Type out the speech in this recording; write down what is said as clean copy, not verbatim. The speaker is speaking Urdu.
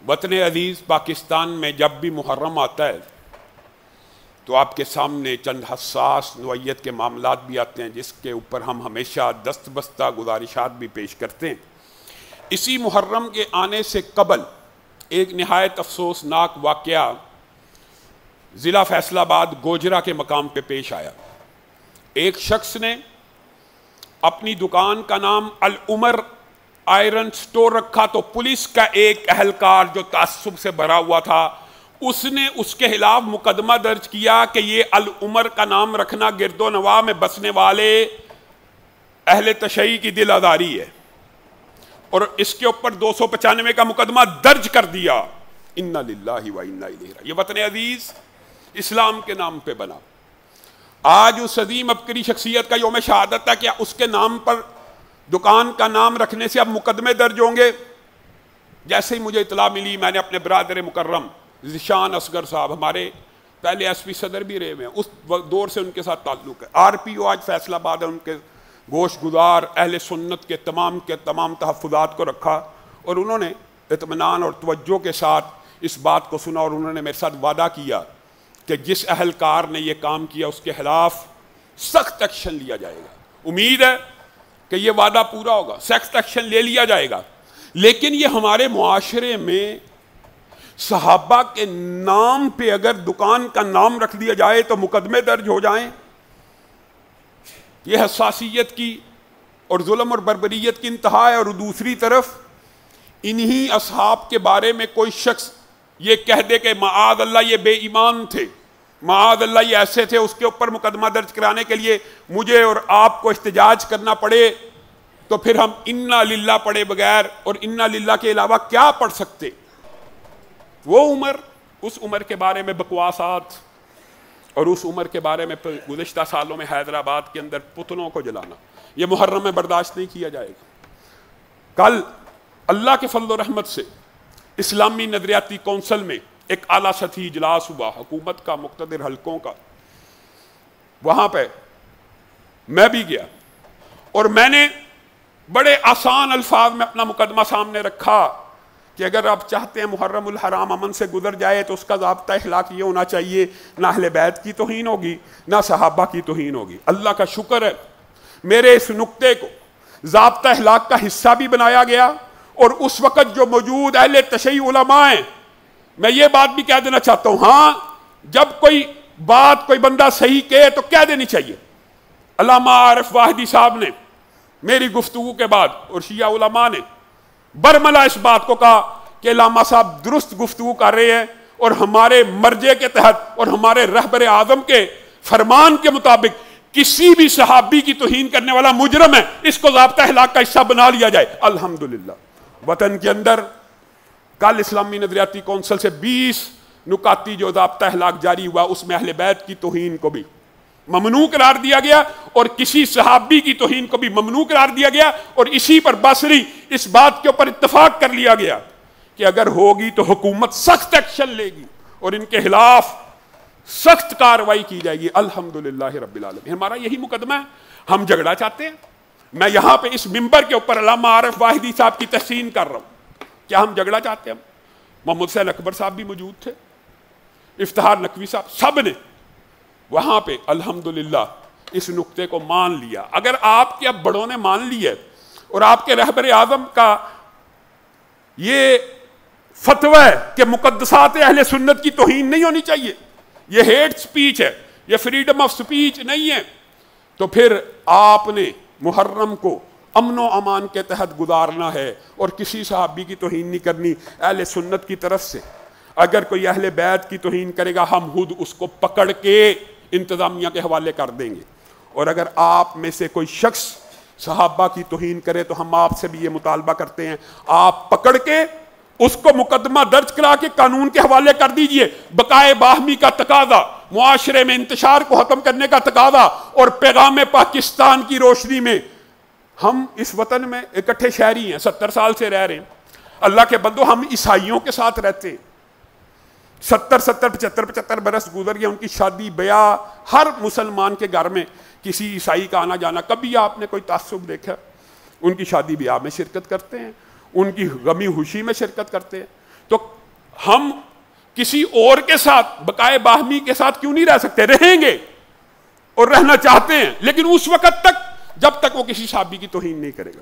وطن عزیز پاکستان میں جب بھی محرم آتا ہے تو آپ کے سامنے چند حساس نوعیت کے معاملات بھی آتے ہیں جس کے اوپر ہم ہمیشہ دست بستہ گزارشات بھی پیش کرتے ہیں۔ اسی محرم کے آنے سے قبل ایک نہایت افسوسناک واقعہ ضلع فیصل آباد گوجرا کے مقام پہ پیش آیا۔ ایک شخص نے اپنی دکان کا نام العمر آئرن سٹور رکھا تو پولیس کا ایک اہلکار جو تعصب سے بھرا ہوا تھا اس نے اس کے خلاف مقدمہ درج کیا کہ یہ العمر کا نام رکھنا گرد و نواح میں بسنے والے اہل تشیع کی دل آزاری ہے، اور اس کے اوپر 295 کا مقدمہ درج کر دیا۔ انا للہ و انا الیہ راجعون۔ یہ وطن عزیز اسلام کے نام پہ بنا۔ آج اس عظیم عبقری شخصیت کا یوم شہادت ہے، کیا اس کے نام پر دکان کا نام رکھنے سے اب مقدمے درج ہوں گے؟ جیسے ہی مجھے اطلاع ملی میں نے اپنے برادر مکرم ذیشان اصغر صاحب، ہمارے پہلے ایس پی صدر بھی رہے ہوئے ہیں، اس دور سے ان کے ساتھ تعلق ہے، آر پی او آج فیصل آباد ہے، ان کے گوش گزار اہل سنت کے تمام تحفظات کو رکھا، اور انہوں نے اطمینان اور توجہ کے ساتھ اس بات کو سنا، اور انہوں نے میرے ساتھ وعدہ کیا کہ جس اہلکار نے یہ کام کیا اس کے خلاف سخت ایکشن لیا جائے گا۔ امید ہے کہ یہ وعدہ پورا ہوگا، سخت ایکشن لے لیا جائے گا۔ لیکن یہ ہمارے معاشرے میں صحابہ کے نام پہ اگر دکان کا نام رکھ دیا جائے تو مقدمے درج ہو جائیں، یہ حساسیت کی اور ظلم اور بربریت کی انتہا ہے۔ اور دوسری طرف انہی اصحاب کے بارے میں کوئی شخص یہ کہہ دے کہ معاذ اللہ یہ بے ایمان تھے، معاذ اللہ یہ ایسے تھے، اس کے اوپر مقدمہ درج کرانے کے لیے مجھے اور آپ کو احتجاج کرنا پڑے، تو پھر ہم انا للہ پڑھے بغیر اور انا للہ کے علاوہ کیا پڑھ سکتے؟ وہ عمر، اس عمر کے بارے میں بکواسات اور اس عمر کے بارے میں گزشتہ سالوں میں حیدرآباد کے اندر پتلوں کو جلانا، یہ محرم میں برداشت نہیں کیا جائے گا۔ کل اللہ کے فضل و رحمت سے اسلامی نظریاتی کونسل میں ایک اعلیٰ سطحی اجلاس ہوا حکومت کا، مقتدر حلقوں کا، وہاں پہ میں بھی گیا، اور میں نے بڑے آسان الفاظ میں اپنا مقدمہ سامنے رکھا کہ اگر آپ چاہتے ہیں محرم الحرام امن سے گزر جائے تو اس کا ضابطہ اخلاق یہ ہونا چاہیے، نہ اہل بیت کی توہین ہوگی نہ صحابہ کی توہین ہوگی۔ اللہ کا شکر ہے میرے اس نقطے کو ضابطہ اخلاق کا حصہ بھی بنایا گیا، اور اس وقت جو موجود اہل تشیع علماء ہیں، میں یہ بات بھی کہہ دینا چاہتا ہوں، ہاں جب کوئی بات کوئی بندہ صحیح کہے تو کہہ دینی چاہیے۔ علامہ عارف واحدی صاحب نے میری گفتگو کے بعد اور شیعہ علماء نے برملا اس بات کو کہا کہ علامہ صاحب درست گفتگو کر رہے ہیں، اور ہمارے مرجع کے تحت اور ہمارے رہبر اعظم کے فرمان کے مطابق کسی بھی صحابی کی توہین کرنے والا مجرم ہے، اس کو ضابطہ اخلاق کا حصہ بنا لیا جائے۔ الحمدللہ وطن کے اندر کل اسلامی نظریاتی کونسل سے 20 نکاتی جو ضابطہ اخلاق جاری ہوا، اس میں اہل بیت کی توہین کو بھی ممنوع قرار دیا گیا اور کسی صحابی کی توہین کو بھی ممنوع قرار دیا گیا، اور اسی پر بصری اس بات کے اوپر اتفاق کر لیا گیا کہ اگر ہوگی تو حکومت سخت ایکشن لے گی اور ان کے خلاف سخت کارروائی کی جائے گی۔ الحمدللہ رب العالمین۔ ہمارا یہی مقدمہ ہے، ہم جھگڑا چاہتے ہیں؟ میں یہاں پہ اس منبر کے اوپر علامہ عارف واحدی صاحب کی تحسین کر رہا ہوں، کیا ہم جھگڑا چاہتے ہیں؟ محمد حسین اکبر صاحب بھی موجود تھے، افتخار نقوی صاحب، سب نے وہاں پہ الحمدللہ اس نقطے کو مان لیا۔ اگر آپ کے اب بڑوں نے مان لیا اور آپ کے رہبر اعظم کا یہ فتویٰ ہے کہ مقدسات اہل سنت کی توہین نہیں ہونی چاہیے، یہ ہیٹ سپیچ ہے، یہ فریڈم آف سپیچ نہیں ہے، تو پھر آپ نے محرم کو امن و امان کے تحت گزارنا ہے اور کسی صحابی کی توہین نہیں کرنی۔ اہل سنت کی طرف سے اگر کوئی اہل بیت کی توہین کرے گا ہم خود اس کو پکڑ کے انتظامیہ کے حوالے کر دیں گے، اور اگر آپ میں سے کوئی شخص صحابہ کی توہین کرے تو ہم آپ سے بھی یہ مطالبہ کرتے ہیں، آپ پکڑ کے اس کو مقدمہ درج کرا کے قانون کے حوالے کر دیجئے۔ بقائے باہمی کا تقاضا، معاشرے میں انتشار کو ختم کرنے کا تقاضا، اور پیغام پاکستان کی روشنی میں ہم اس وطن میں اکٹھے شہری ہیں، 70 سال سے رہ رہے ہیں۔ اللہ کے بندو، ہم عیسائیوں کے ساتھ رہتے ہیں، 75 برس گزر گئے، ان کی شادی بیاہ ہر مسلمان کے گھر میں کسی عیسائی کا آنا جانا، کبھی آپ نے کوئی تعصب دیکھا؟ ان کی شادی بیاہ میں شرکت کرتے ہیں، ان کی غمی خوشی میں شرکت کرتے ہیں۔ تو ہم کسی اور کے ساتھ بقائے باہمی کے ساتھ کیوں نہیں رہ سکتے؟ رہیں گے اور رہنا چاہتے ہیں، لیکن اس وقت تک جب تک وہ کسی صحابی کی توہین نہیں کرے گا۔